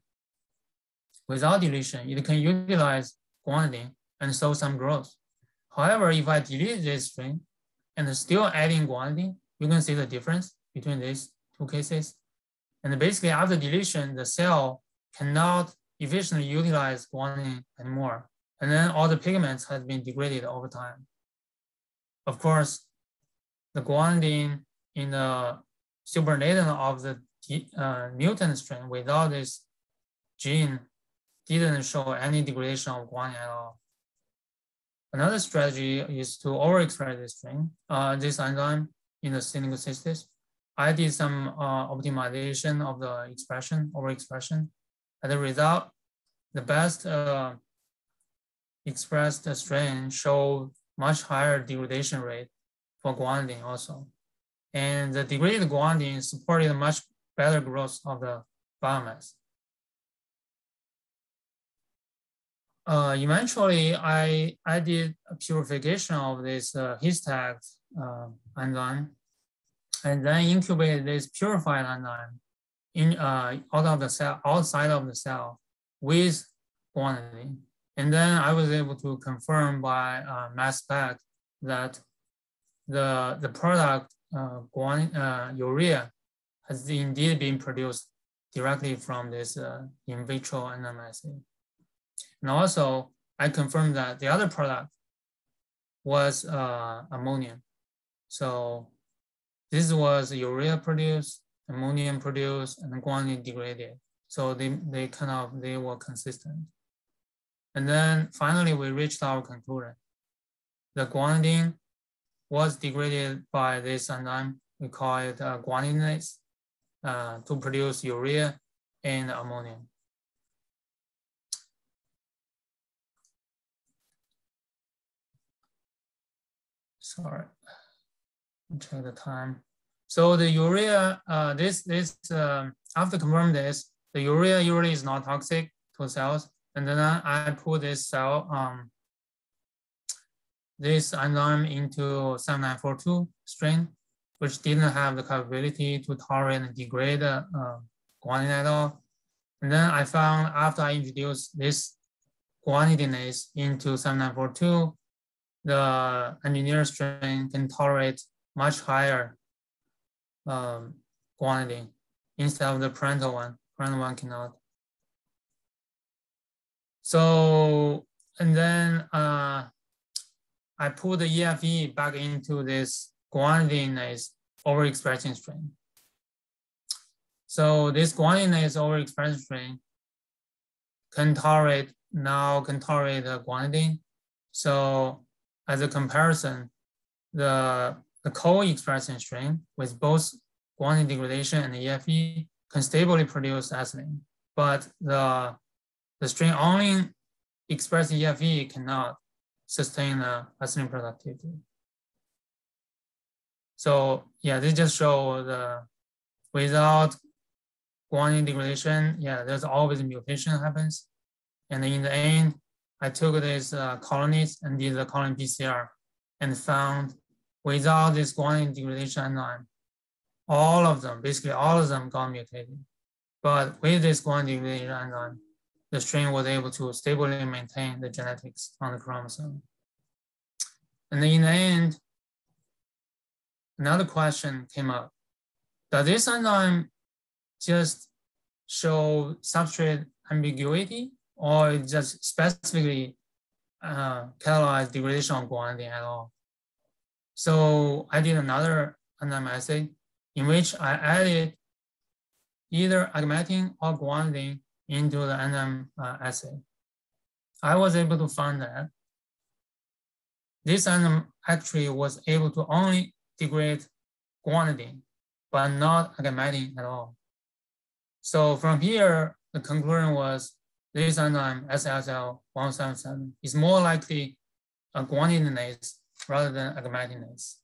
without deletion, it can utilize guanidine and show some growth. However, if I delete this strain and still adding guanidine, you can see the difference between these two cases. And basically after deletion, the cell cannot efficiently utilize guanidine anymore. And then all the pigments has been degraded over time. Of course, the guanidine in the supernatant of the mutant strain without this gene didn't show any degradation of guanidine at all. Another strategy is to overexpress this strain, this enzyme in the synbiosis. I did some optimization of the expression, overexpression. As a result, the best expressed strain showed much higher degradation rate for guanidine also. And the degraded guanidine supported much better growth of the biomass. Eventually, I did a purification of this histag enzyme, and then incubated this purified enzyme in outside of the cell with guanidine. And then I was able to confirm by mass spec that the product urea has indeed been produced directly from this in vitro enzyme assay. And also, I confirmed that the other product was ammonium. So this was urea produced, ammonium produced, and guanidine degraded. So they were consistent. And then finally, we reached our conclusion. The guanidine was degraded by this enzyme. We call it guanidinase to produce urea and ammonium. Sorry, check the time. So the urea, after confirming this, the urea usually is not toxic to cells. And then I put this this enzyme into 7942 strain, which didn't have the capability to tolerate and degrade guanidine at all. And then I found after I introduced this guanidinase into 7942, the engineered strain can tolerate much higher guanidine instead of the parental one. Parental one cannot. So, and then I put the EFE back into this guanidinase overexpressing strain. So this guanidinase overexpressing strain can tolerate guanidine. So as a comparison, the co-expressing strain with both guanidine degradation and EFE can stably produce ethylene, but the strain only expressing EFE cannot sustain ethylene productivity. So yeah, this just shows without guanidine degradation, yeah, there's always a mutation happens. And in the end, I took these colonies and did the colony PCR and found without this guanidine degradation enzyme, basically all of them got mutated. But with this guanidine degradation enzyme, the strain was able to stably maintain the genetics on the chromosome. And then in the end, another question came up. Does this enzyme just show substrate ambiguity, or it just specifically catalyze degradation of guanidine at all? So I did another enzyme assay in which I added either agmatine or guanidine into the enzyme assay. I was able to find that this enzyme actually was able to only degrade guanidine, but not agamidine at all. So from here, the conclusion was this enzyme, SLSL177, is more likely a guanidinase rather than agamidinase.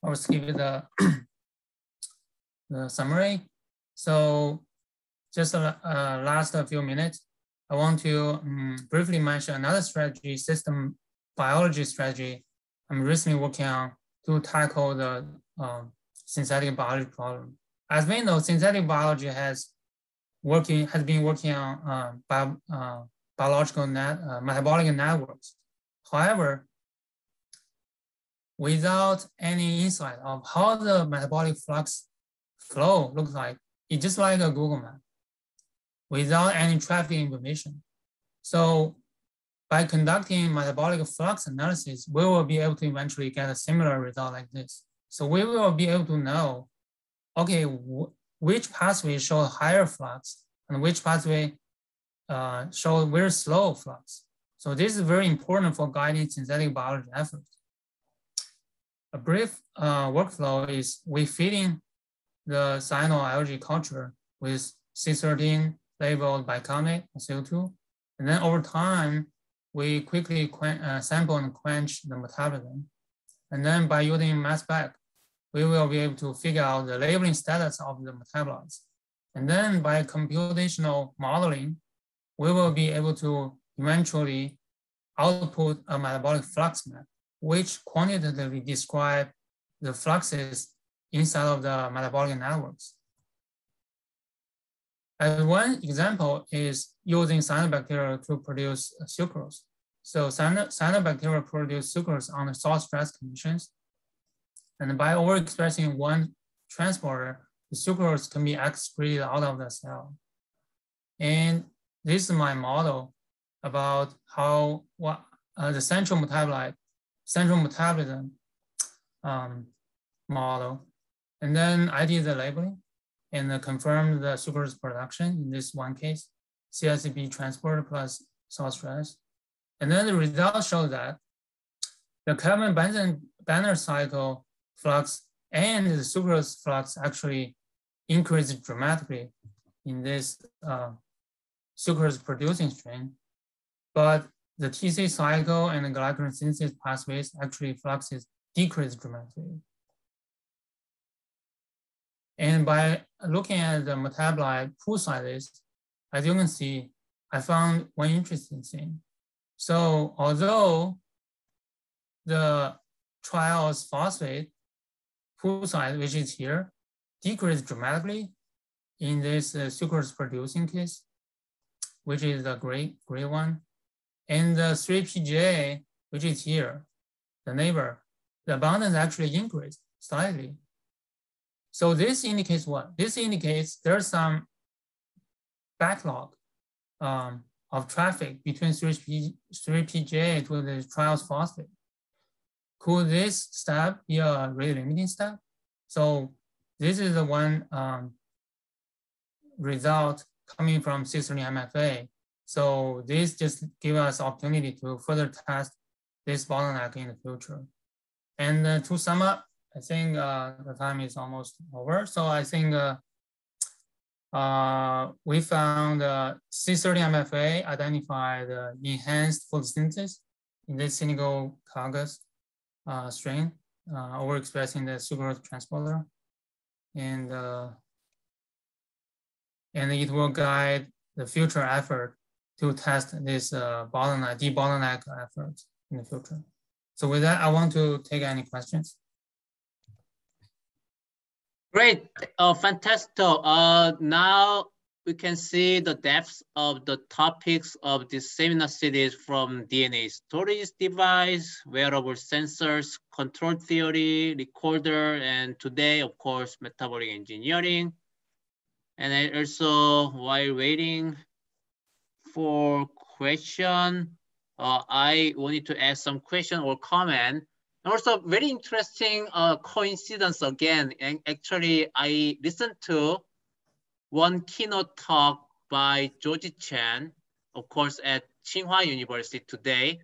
I'll skip the, the summary. So just last few minutes, I want to briefly mention another strategy, system biology strategy I'm recently working on to tackle the synthetic biology problem. As we know, synthetic biology has been working on biological metabolic networks. However, without any insight of how the metabolic flux flow looks like, it's just like a Google map without any traffic information. So by conducting metabolic flux analysis, we will be able to eventually get a similar result like this. So we will be able to know, okay, which pathway show higher flux and which pathway show very slow flux. So this is very important for guiding synthetic biology efforts. A brief workflow is we feeding the cyanoalgae culture with C13 labeled bicarbonate or CO2. And then over time, we quickly sample and quench the metabolism. And then by using mass spec, we will be able to figure out the labeling status of the metabolites. And then by computational modeling, we will be able to eventually output a metabolic flux map, which quantitatively describe the fluxes inside of the metabolic networks. And one example is using cyanobacteria to produce sucrose. So cyanobacteria produce sucrose under salt stress conditions. And by overexpressing one transporter, the sucrose can be excreted out of the cell. And this is my model about how the central metabolism model. And then I did the labeling and confirmed the sucrose production in this one case, CSCB transporter plus salt stress. And then the results show that the Kelvin-Benner cycle flux and the sucrose flux actually increased dramatically in this sucrose producing strain. But the TC cycle and the glycogen synthesis pathways actually fluxes decreased dramatically. And by looking at the metabolite pool sizes, as you can see, I found one interesting thing. So although the trials phosphate pool size, which is here, decreased dramatically in this sucrose producing case, which is the gray one, and the 3-PGA, which is here, the neighbor, the abundance actually increased slightly. So this indicates what? This indicates there's some backlog of traffic between 3-PGA to the trials phosphate. Could this step be a rate limiting step? So this is the one result coming from C13MFA. So this just gives us opportunity to further test this bottleneck in the future. And to sum up, I think the time is almost over. So I think we found C13MFA identified enhanced photosynthesis in this single carcass strain, overexpressing the sucrose transporter. And it will guide the future effort to test this debottleneck efforts in the future. So with that, I want to take any questions. Great, fantastic. Now we can see the depth of the topics of this seminar series from DNA storage device, wearable sensors, control theory, recorder, and today, of course, metabolic engineering. And I also, while waiting for question, I wanted to ask some question or comment. Also, very interesting coincidence again. And actually, I listened to one keynote talk by George Chen, of course, at Tsinghua University today,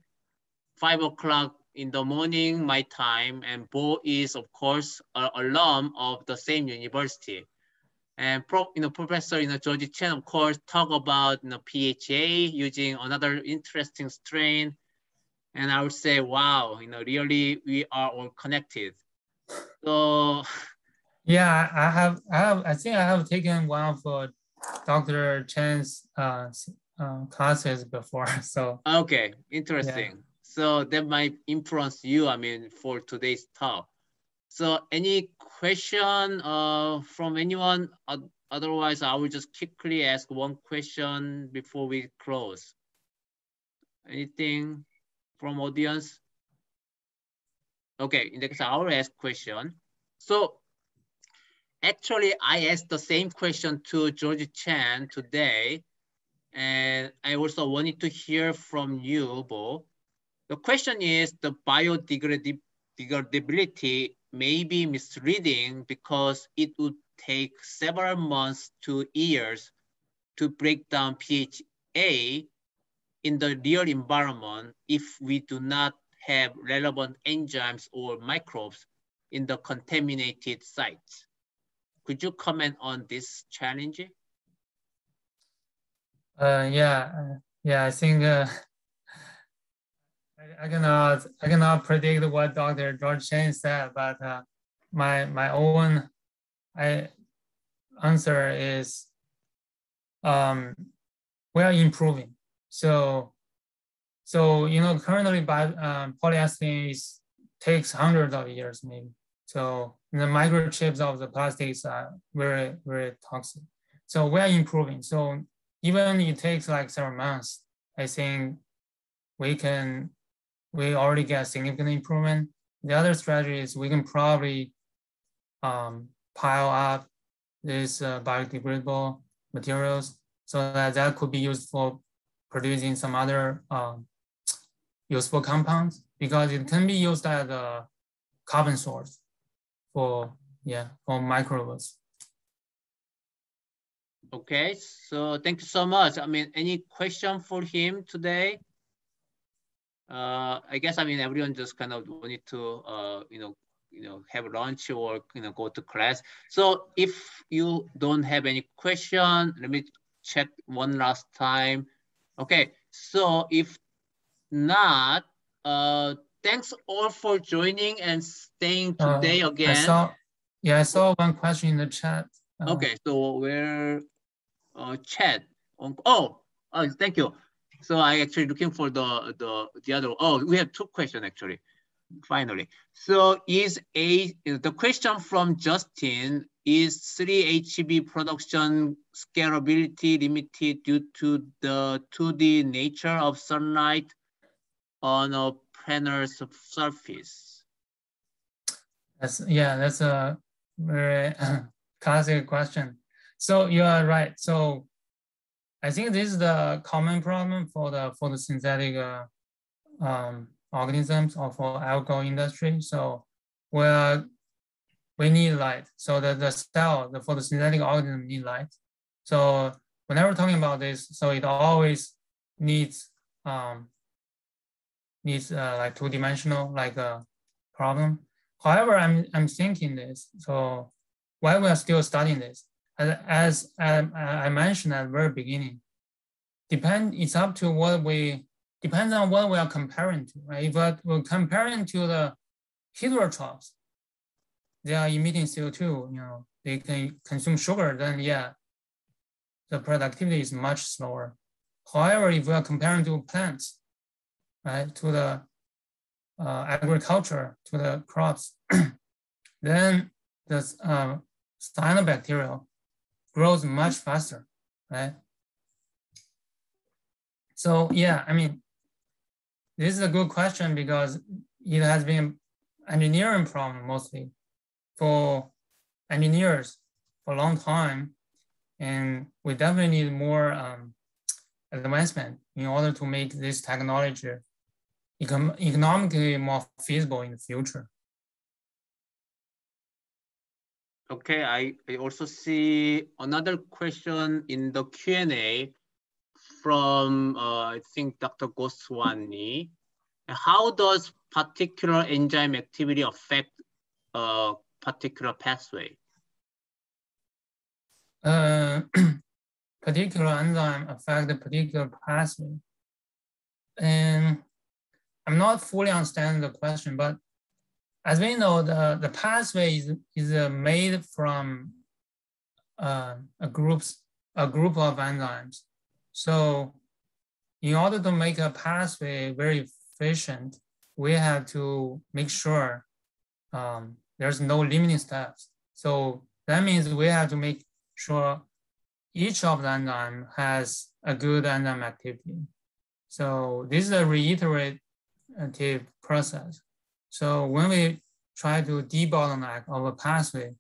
5 o'clock in the morning, my time, and Bo is, of course, an alum of the same university. And Professor George Chen, of course, talk about PHA using another interesting strain. And I would say, wow, really we are all connected. So yeah, I think I have taken one of Dr. Chen's classes before. So okay, interesting. Yeah. So that might influence you, for today's talk. So any question from anyone? Otherwise, I will just quickly ask one question before we close. Anything from audience? Okay, in that case, I will ask question. So actually, I asked the same question to George Chen today, and I also wanted to hear from you, Bo. The question is, the biodegradability may be misleading because it would take several months to years to break down PHA in the real environment if we do not have relevant enzymes or microbes in the contaminated sites. Could you comment on this challenge? Yeah, I think I cannot predict what Dr. George Chen said, but my own answer is we are improving. So currently polyethylene takes hundreds of years maybe. So the microchips of the plastics are very, very toxic. So we are improving. So even it takes like several months, I think we already get significant improvement. The other strategy is we can probably pile up these biodegradable materials so that could be used for producing some other useful compounds, because it can be used as a carbon source for microbes. Okay, so thank you so much. Any question for him today? I guess everyone just kind of wanted to have lunch or go to class. So if you don't have any question, let me check one last time. Okay, so if not, thanks all for joining and staying today again. I saw one question in the chat. Okay, so we're chat. Thank you. So I actually looking for the other. Oh, we have two questions actually. Finally, so the question from Justin is 3-HB production scalability limited due to the 2D nature of sunlight on a planar surface? That's a very classic question. So you are right. So I think this is the common problem for the photosynthetic organisms or for alcohol industry. So we need light. So the photosynthetic organism need light. So whenever talking about this, so it always needs like two-dimensional like a problem. However, I'm thinking this. So why we are still studying this? As I mentioned at the very beginning, it's up to depends on what we are comparing to, right? If we're comparing to the heterotrophs, they are emitting CO2, they can consume sugar, then yeah, the productivity is much slower. However, if we are comparing to plants, right, to the agriculture, to the crops, then the cyanobacterial grows much faster, right? So yeah, this is a good question because it has been engineering problem mostly for engineers for a long time, and we definitely need more advancement in order to make this technology economically more feasible in the future. Okay, I also see another question in the Q&A from, I think, Dr. Goswami. How does particular enzyme activity affect a particular pathway? Particular enzyme affect the particular pathway. And I'm not fully understanding the question, but as we know, the pathway is made from a group of enzymes. So in order to make a pathway very efficient, we have to make sure there's no limiting steps. So that means we have to make sure each of the enzyme has a good enzyme activity. So this is a reiterative process. So when we try to debottleneck of a pathway,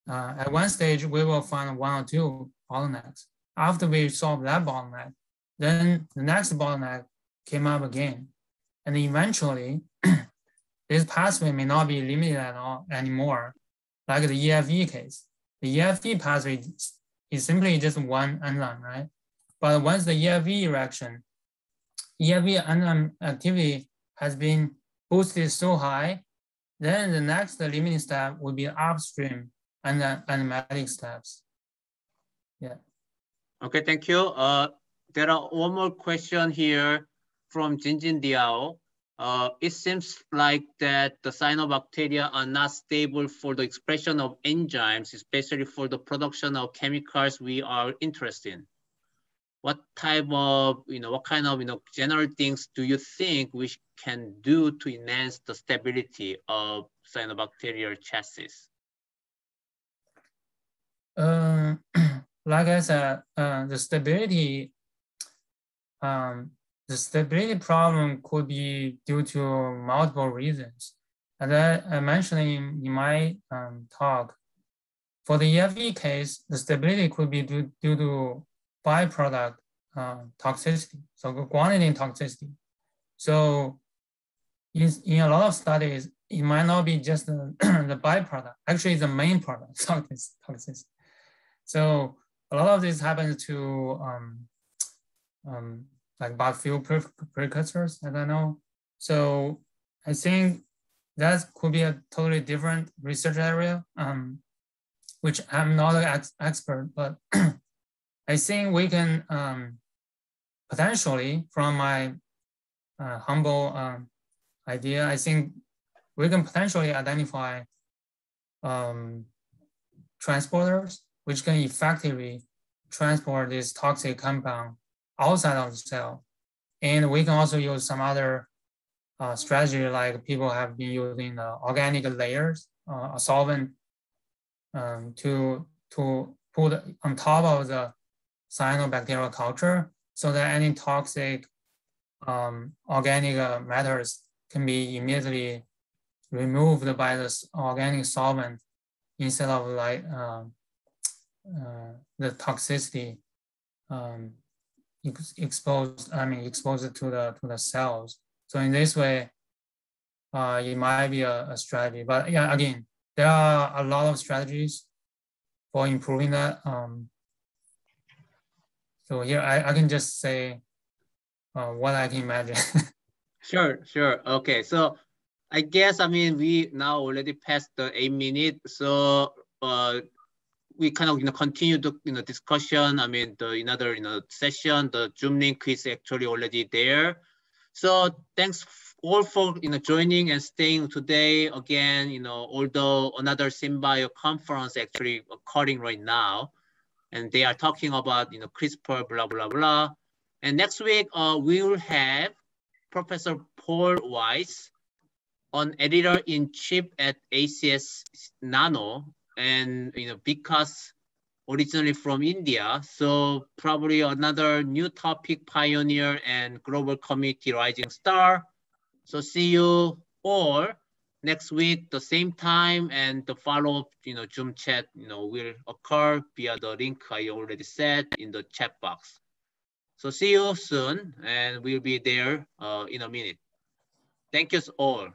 at one stage, we will find one or two bottlenecks. After we solve that bottleneck, then the next bottleneck came up again. And eventually, this pathway may not be limited at all anymore, like the EFE case. The EFE pathway is simply just one enzyme, right? But once the EFE reaction, EFE enzyme activity has been boosted so high, then the next limiting step would be upstream enzymatic steps. Yeah. Okay, thank you. There are one more question here from Jinjin Diao. It seems like that the cyanobacteria are not stable for the expression of enzymes, especially for the production of chemicals we are interested in. What type of, what kind of, general things do you think we can do to enhance the stability of cyanobacterial chassis? Like I said, the stability problem could be due to multiple reasons. As I mentioned in my talk, for the EFE case, the stability could be due to byproduct toxicity, so guanidine toxicity. So in a lot of studies, it might not be just the byproduct. Actually, it's the main product toxicity. So a lot of this happens to like biofuel precursors, I don't know. So I think that could be a totally different research area, which I'm not an expert, but I think we can potentially, from my humble idea, I think we can potentially identify transporters which can effectively transport this toxic compound outside of the cell. And we can also use some other strategy, like people have been using organic layers, a solvent to put on top of the cyanobacterial culture, so that any toxic organic matters can be immediately removed by the organic solvent instead of like the toxicity exposed to the cells. So in this way, it might be a strategy. But yeah, again, there are a lot of strategies for improving that. So here I can just say what I can imagine. Sure. Okay, so I guess, we now already passed the 8 minutes. So we kind of continue the discussion. The another session. The Zoom link is actually already there. So thanks all for joining and staying today. Again, although another SynBio conference actually occurring right now, and they are talking about CRISPR, blah blah blah. And next week we will have Professor Paul Weiss, an editor-in-chief at ACS Nano, and because originally from India, so probably another new topic pioneer and global community rising star. So see you all next week, the same time, and the follow-up Zoom chat will occur via the link I already set in the chat box. So see you soon, and we'll be there in a minute. Thank you all.